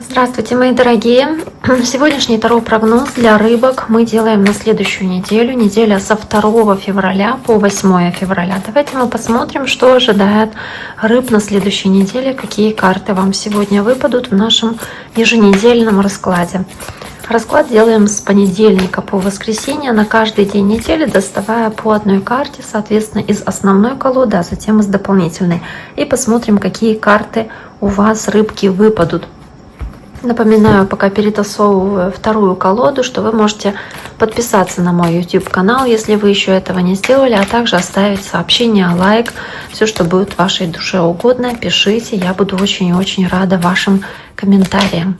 Здравствуйте, мои дорогие! Сегодняшний таро-прогноз для рыбок мы делаем на следующую неделю. Неделя со 2 февраля по 8 февраля. Давайте мы посмотрим, что ожидает рыб на следующей неделе, какие карты вам сегодня выпадут в нашем еженедельном раскладе. Расклад делаем с понедельника по воскресенье на каждый день недели, доставая по одной карте, соответственно, из основной колоды, а затем из дополнительной. И посмотрим, какие карты у вас, рыбки, выпадут. Напоминаю, пока перетасовываю вторую колоду, что вы можете подписаться на мой YouTube канал, если вы еще этого не сделали, а также оставить сообщение, лайк, все, что будет вашей душе угодно, пишите, я буду очень и очень рада вашим комментариям.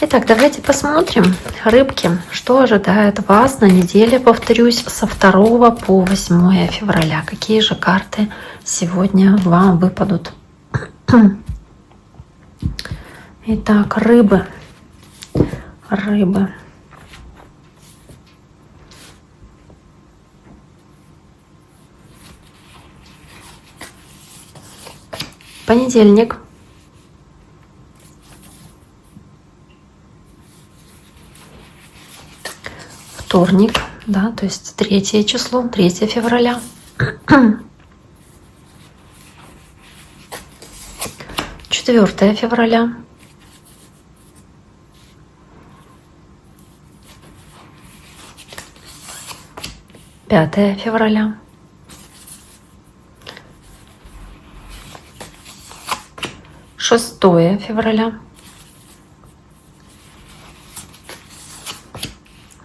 Итак, давайте посмотрим, рыбки, что ожидает вас на неделе, повторюсь, со 2 по 8 февраля. Какие же карты сегодня вам выпадут? Итак, рыбы. Понедельник. Вторник, да, то есть 3 число, 3 февраля. 4 февраля. 5 февраля. 6 февраля.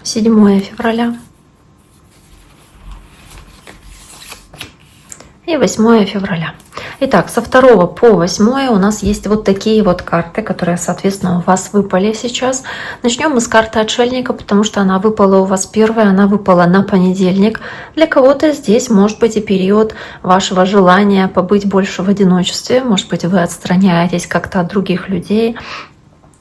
7 февраля. И 8 февраля. Итак, со 2 по 8 у нас есть вот такие вот карты, которые, соответственно, у вас выпали сейчас. Начнем мы с карты отшельника, потому что она выпала у вас первая, она выпала на понедельник. Для кого-то здесь может быть и период вашего желания побыть больше в одиночестве. Может быть, вы отстраняетесь как-то от других людей,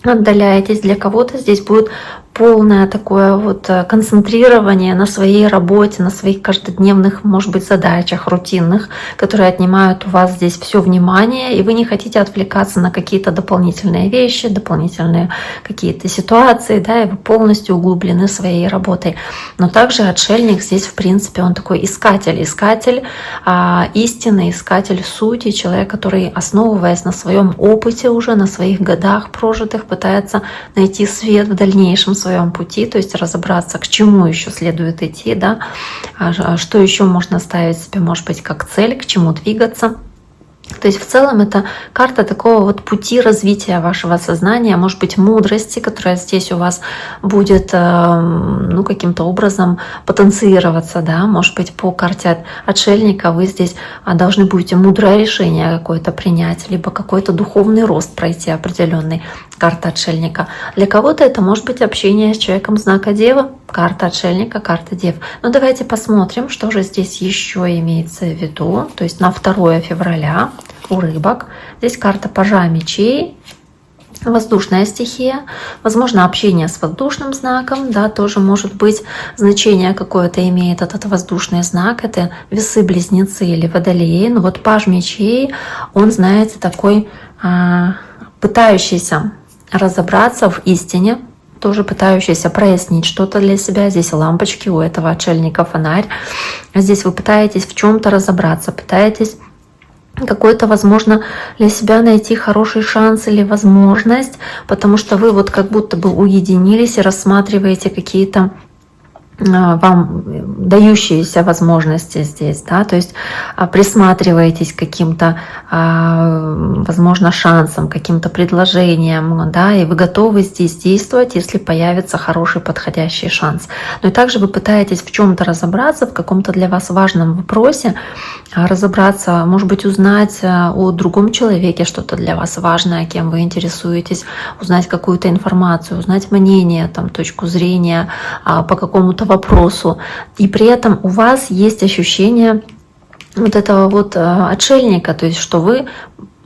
отдаляетесь. Для кого-то здесь будет полное такое вот концентрирование на своей работе, на своих каждодневных, может быть, задачах рутинных, которые отнимают у вас здесь все внимание, и вы не хотите отвлекаться на какие-то дополнительные вещи, дополнительные какие-то ситуации, да, и вы полностью углублены своей работой. Но также отшельник здесь, в принципе, он такой искатель истины, искатель сути, человек, который, основываясь на своем опыте уже, на своих годах прожитых, пытается найти свет в дальнейшем своем пути, то есть разобраться, к чему еще следует идти, да, что еще можно ставить себе, может быть, как цель, к чему двигаться. То есть в целом это карта такого вот пути развития вашего сознания, может быть, мудрости, которая здесь у вас будет каким-то образом потенцироваться, да, может быть, по карте отшельника вы здесь должны будете мудрое решение какое-то принять, либо какой-то духовный рост пройти определенный, карта отшельника. Для кого-то это может быть общение с человеком знака Девы, карта отшельника, карта Дев. Но давайте посмотрим, что же здесь еще имеется в виду. То есть на 2 февраля у рыбок. Здесь карта пажа мечей, воздушная стихия, возможно, общение с воздушным знаком, да, тоже может быть, значение какое-то имеет этот воздушный знак, это весы-близнецы или водолеи. Но вот паж мечей, он, знаете, такой пытающийся разобраться в истине, тоже пытающийся прояснить что-то для себя. Здесь лампочки, у этого отшельника фонарь. Здесь вы пытаетесь в чем-то разобраться, пытаетесь какой-то, возможно, для себя найти хороший шанс или возможность, потому что вы вот как будто бы уединились и рассматриваете какие-то вам дающиеся возможности здесь, да, то есть присматриваетесь к каким-то, возможно, шансам, каким-то предложениям, да, и вы готовы здесь действовать, если появится хороший подходящий шанс. Но и также вы пытаетесь в чем-то разобраться, в каком-то для вас важном вопросе, разобраться, может быть, узнать о другом человеке что-то для вас важное, кем вы интересуетесь, узнать какую-то информацию, узнать мнение, там, точку зрения по какому-то вопросу. И при этом у вас есть ощущение вот этого вот отшельника, то есть что вы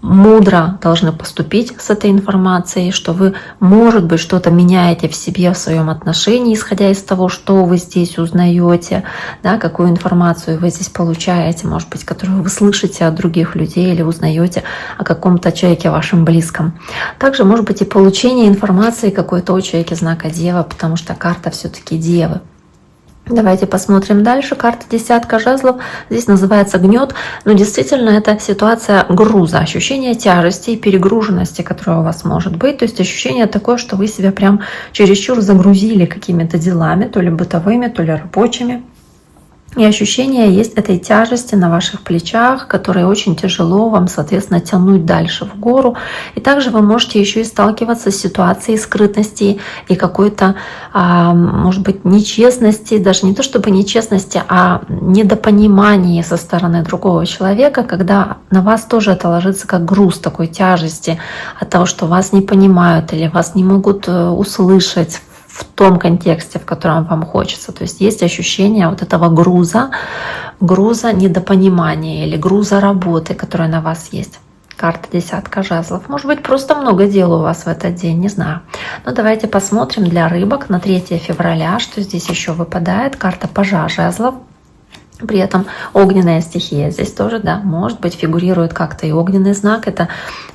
мудро должны поступить с этой информацией, что вы, может быть, что-то меняете в себе, в своем отношении, исходя из того, что вы здесь узнаете, да, какую информацию вы здесь получаете, может быть, которую вы слышите от других людей или узнаете о каком-то человеке вашем близком. Также, может быть, и получение информации какой-то о человеке знака Дева, потому что карта все-таки Девы. Давайте посмотрим дальше. Карта десятка жезлов. Здесь называется гнет. Но действительно это ситуация груза, ощущение тяжести и перегруженности, которое у вас может быть. То есть ощущение такое, что вы себя прям чересчур загрузили какими-то делами, то ли бытовыми, то ли рабочими. И ощущение есть этой тяжести на ваших плечах, которые очень тяжело вам, соответственно, тянуть дальше в гору. И также вы можете еще и сталкиваться с ситуацией скрытности и какой-то, может быть, нечестности, даже не то чтобы нечестности, а недопонимания со стороны другого человека, когда на вас тоже это ложится как груз такой тяжести от того, что вас не понимают или вас не могут услышать в том контексте, в котором вам хочется. То есть есть ощущение вот этого груза недопонимания или груза работы, которая на вас есть. Карта десятка жезлов. Может быть, просто много дел у вас в этот день, не знаю. Но давайте посмотрим для рыбок на 3 февраля, что здесь еще выпадает. Карта пажа жезлов. При этом огненная стихия здесь тоже, да, может быть, фигурирует как-то и огненный знак. Это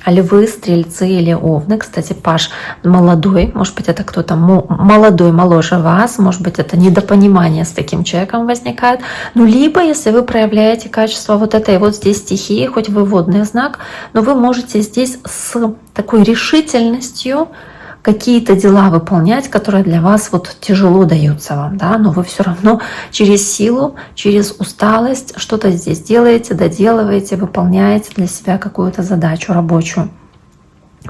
львы, стрельцы или овны. Кстати, паж молодой, может быть, это кто-то молодой, моложе вас, может быть, это недопонимание с таким человеком возникает. Ну, либо, если вы проявляете качество вот этой вот здесь стихии, хоть вы водный знак, но вы можете здесь с такой решительностью какие-то дела выполнять, которые для вас вот тяжело даются вам, да, но вы все равно через силу, через усталость что-то здесь делаете, доделываете, выполняете для себя какую-то задачу рабочую.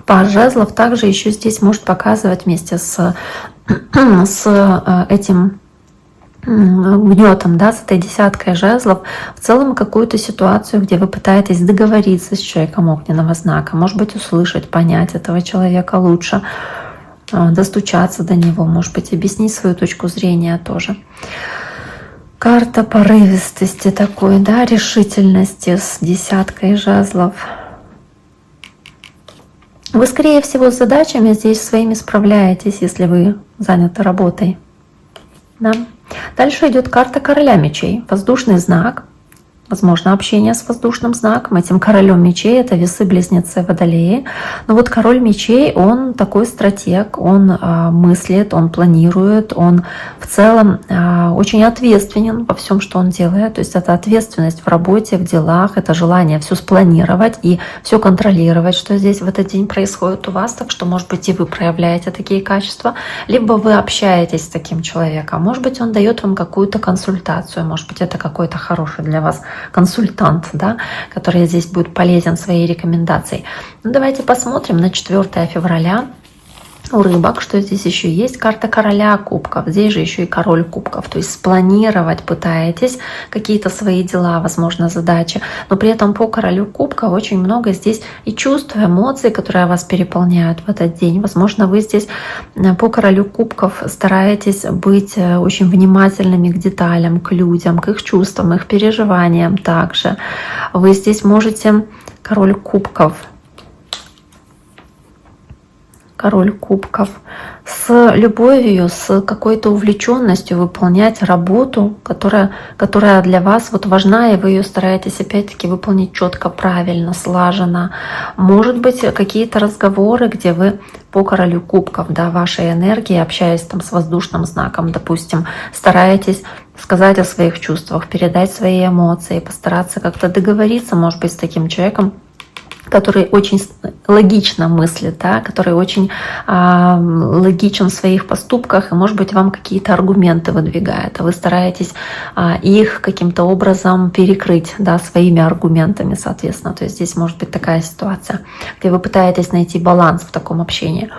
Паж жезлов также еще здесь может показывать вместе с этим гнетом, да, с этой десяткой жезлов, в целом какую-то ситуацию, где вы пытаетесь договориться с человеком огненного знака, может быть, услышать, понять этого человека лучше, достучаться до него, может быть, объяснить свою точку зрения тоже. Карта порывистости такой, да, решительности с десяткой жезлов. Вы, скорее всего, с задачами здесь своими справляетесь, если вы заняты работой. Да. Дальше идет карта короля мечей, воздушный знак, возможно, общение с воздушным знаком. Этим королем мечей это весы-близнецы водолеи. Но вот король мечей, он такой стратег, он мыслит, он планирует, он в целом очень ответственен во всем, что он делает. То есть это ответственность в работе, в делах, это желание все спланировать и все контролировать, что здесь в этот день происходит у вас. Так что, может быть, и вы проявляете такие качества, либо вы общаетесь с таким человеком. Может быть, он дает вам какую-то консультацию, может быть, это какой-то хороший для вас консультант, да, который здесь будет полезен своей рекомендацией. Ну, давайте посмотрим на 4 февраля у рыбок, что здесь еще есть. Карта короля кубков, здесь же еще и король кубков. То есть спланировать пытаетесь какие-то свои дела, возможно, задачи, но при этом по королю кубков очень много здесь и чувств, и эмоций, которые вас переполняют в этот день. Возможно, вы здесь по королю кубков стараетесь быть очень внимательными к деталям, к людям, к их чувствам, их переживаниям также. Вы здесь можете король кубков, с любовью, с какой-то увлеченностью выполнять работу, которая для вас вот важна, и вы ее стараетесь опять-таки выполнить четко, правильно, слаженно. Может быть, какие-то разговоры, где вы по королю кубков, да, вашей энергии, общаясь там с воздушным знаком, допустим, стараетесь сказать о своих чувствах, передать свои эмоции, постараться как-то договориться, может быть, с таким человеком, который очень логично мыслит, да, который очень логичен в своих поступках, и, может быть, вам какие-то аргументы выдвигает, а вы стараетесь их каким-то образом перекрыть, да, своими аргументами, соответственно. То есть здесь может быть такая ситуация, где вы пытаетесь найти баланс в таком общении.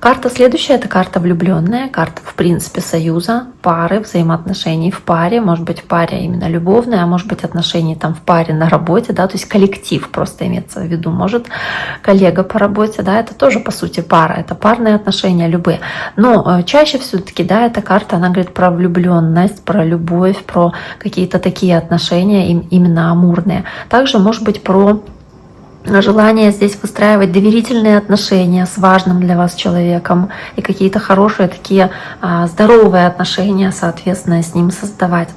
Карта следующая — это карта влюбленная, карта, в принципе, союза, пары, взаимоотношений в паре, может быть, в паре именно любовная, а может быть, отношения там в паре на работе, да, то есть коллектив просто имеется в виду, может, коллега по работе, да, это тоже, по сути, пара, это парные отношения любые. Но чаще все-таки, да, эта карта, она говорит про влюбленность, про любовь, про какие-то такие отношения, именно амурные. Также, может быть, про желание здесь выстраивать доверительные отношения с важным для вас человеком и какие-то хорошие такие здоровые отношения, соответственно, с ним создавать.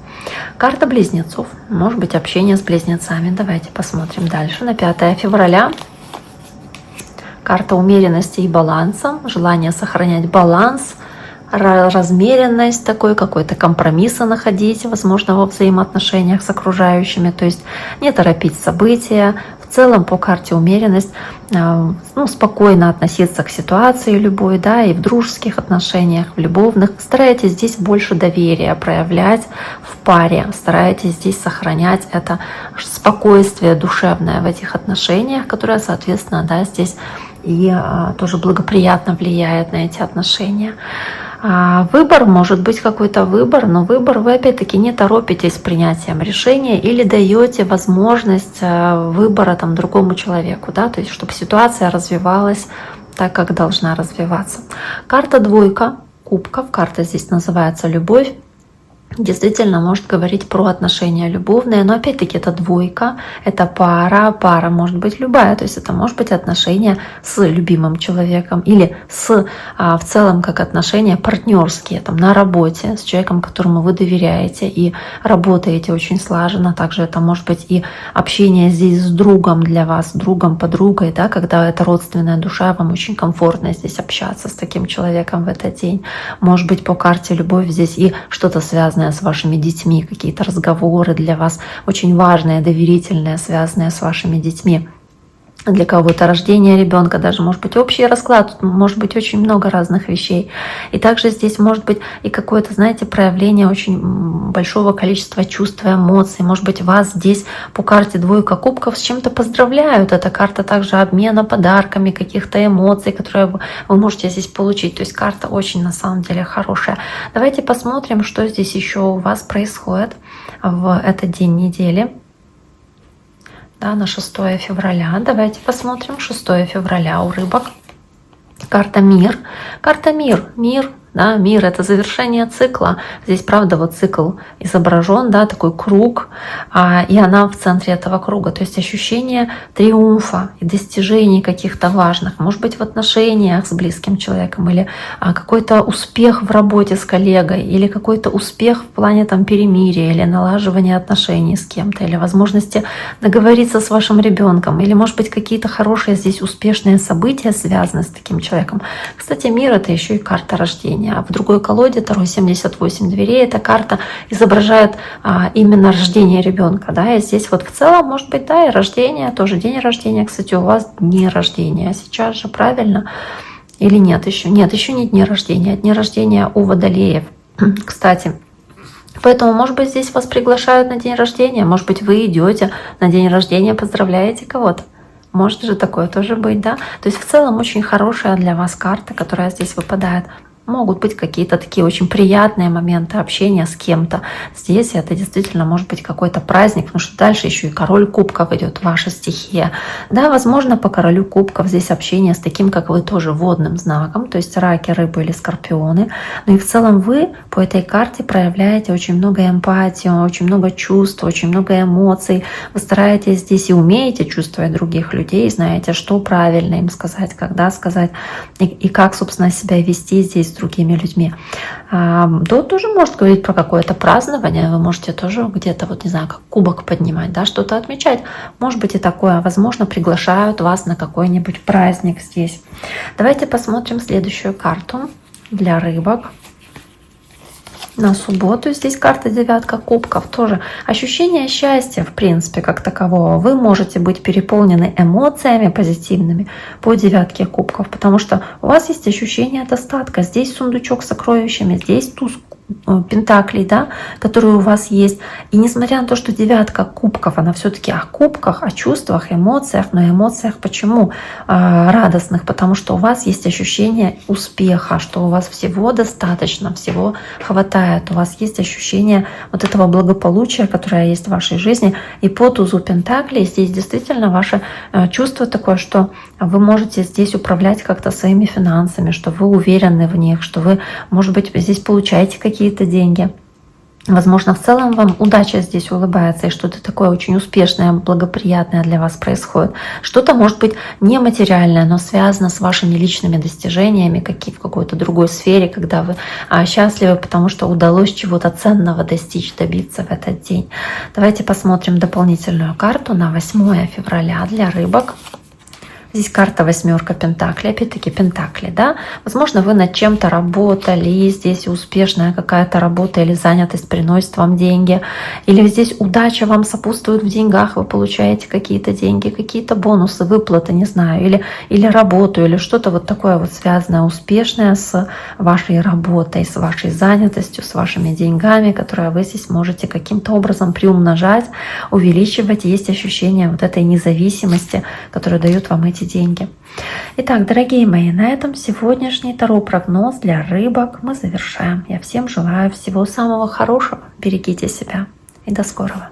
Карта близнецов. Может быть, общение с близнецами. Давайте посмотрим дальше. На 5 февраля. Карта умеренности и баланса. Желание сохранять баланс, размеренность такой, какой-то компромисса находить, возможно, во взаимоотношениях с окружающими. То есть не торопить события. В целом по карте умеренность, спокойно относиться к ситуации любой, да, и в дружеских отношениях, в любовных. Старайтесь здесь больше доверия проявлять в паре, старайтесь здесь сохранять это спокойствие душевное в этих отношениях, которое, соответственно, да, здесь и тоже благоприятно влияет на эти отношения. Выбор, может быть какой-то выбор, но выбор вы опять-таки не торопитесь с принятием решения или даете возможность выбора там другому человеку, да, то есть чтобы ситуация развивалась так, как должна развиваться. Карта двойка кубков, карта здесь называется любовь. Действительно может говорить про отношения любовные, но опять-таки это двойка, это пара может быть любая, то есть это может быть отношения с любимым человеком или в целом как отношения партнерские, там, на работе с человеком, которому вы доверяете и работаете очень слаженно. Также это может быть и общение здесь с другом для вас, другом, подругой, да, когда это родственная душа, вам очень комфортно здесь общаться с таким человеком в этот день. Может быть по карте любовь здесь и что-то связанное с вашими детьми, какие-то разговоры для вас очень важные, доверительные, связанные с вашими детьми. Для кого-то рождение ребенка, даже может быть общий расклад, может быть очень много разных вещей. И также здесь может быть и какое-то, знаете, проявление очень большого количества чувств и эмоций. Может быть, вас здесь по карте двойка кубков с чем-то поздравляют. Это карта также обмена подарками, каких-то эмоций, которые вы можете здесь получить. То есть карта очень на самом деле хорошая. Давайте посмотрим, что здесь еще у вас происходит в этот день недели. Да, на 6 февраля. Давайте посмотрим. 6 февраля у рыбок. Карта мир. Карта мир. Мир. Да, мир — это завершение цикла. Здесь, правда, вот цикл изображен, да, такой круг, и она в центре этого круга. То есть ощущение триумфа и достижений каких-то важных. Может быть, в отношениях с близким человеком, или какой-то успех в работе с коллегой, или какой-то успех в плане там перемирия, или налаживания отношений с кем-то, или возможности договориться с вашим ребенком, или, может быть, какие-то хорошие здесь успешные события связаны с таким человеком. Кстати, мир — это еще и карта рождения. А в другой колоде, Таро 78 дверей, эта карта изображает именно рождение ребенка. Да? И здесь вот в целом может быть, да, и рождение, тоже день рождения. Кстати, у вас дни рождения сейчас же, правильно? Или нет еще? Нет, еще не дни рождения, а дни рождения у водолеев. Кстати, поэтому, может быть, здесь вас приглашают на день рождения, может быть, вы идете на день рождения, поздравляете кого-то. Может же такое тоже быть, да? То есть в целом очень хорошая для вас карта, которая здесь выпадает. Могут быть какие-то такие очень приятные моменты общения с кем-то. Здесь это действительно может быть какой-то праздник, потому что дальше еще и король кубков идет, ваша стихия. Да, возможно, по королю кубков здесь общение с таким, как вы, тоже водным знаком, то есть раки, рыбы или скорпионы. Но и в целом вы по этой карте проявляете очень много эмпатии, очень много чувств, очень много эмоций. Вы стараетесь здесь и умеете чувствовать других людей, знаете, что правильно им сказать, когда сказать и как, собственно, себя вести здесь с другими людьми. То тоже может говорить про какое-то празднование. Вы можете тоже где-то, вот не знаю, как кубок поднимать, да, что-то отмечать. Может быть и такое. Возможно, приглашают вас на какой-нибудь праздник здесь. Давайте посмотрим следующую карту для рыбок. На субботу здесь карта девятка кубков. Тоже ощущение счастья, в принципе, как такового. Вы можете быть переполнены эмоциями позитивными по девятке кубков, потому что у вас есть ощущение достатка. Здесь сундучок с сокровищами, здесь туз пентаклей, да, которые у вас есть. И несмотря на то, что девятка кубков, она все-таки о кубках, о чувствах, эмоциях, но эмоциях почему радостных? Потому что у вас есть ощущение успеха, что у вас всего достаточно, всего хватает. У вас есть ощущение вот этого благополучия, которое есть в вашей жизни. И по тузу пентаклей здесь действительно ваше чувство такое, что вы можете здесь управлять как-то своими финансами, что вы уверены в них, что вы, может быть, здесь получаете какие-то деньги. Возможно, в целом вам удача здесь улыбается, и что-то такое очень успешное, благоприятное для вас происходит. Что-то может быть нематериальное, но связано с вашими личными достижениями, в какой-то другой сфере, когда вы счастливы, потому что удалось чего-то ценного достичь, добиться в этот день. Давайте посмотрим дополнительную карту на 8 февраля для рыбок. Здесь карта 8 пентаклей, опять-таки пентакли, да. Возможно, вы над чем-то работали, здесь успешная какая-то работа или занятость приносит вам деньги, или здесь удача вам сопутствует в деньгах, вы получаете какие-то деньги, какие-то бонусы, выплаты, не знаю, или работу, или что-то вот такое вот связанное, успешное с вашей работой, с вашей занятостью, с вашими деньгами, которые вы здесь можете каким-то образом приумножать, увеличивать. Есть ощущение вот этой независимости, которую дают вам эти деньги. Итак, дорогие мои, на этом сегодняшний таро-прогноз для рыбок мы завершаем. Я всем желаю всего самого хорошего. Берегите себя и до скорого.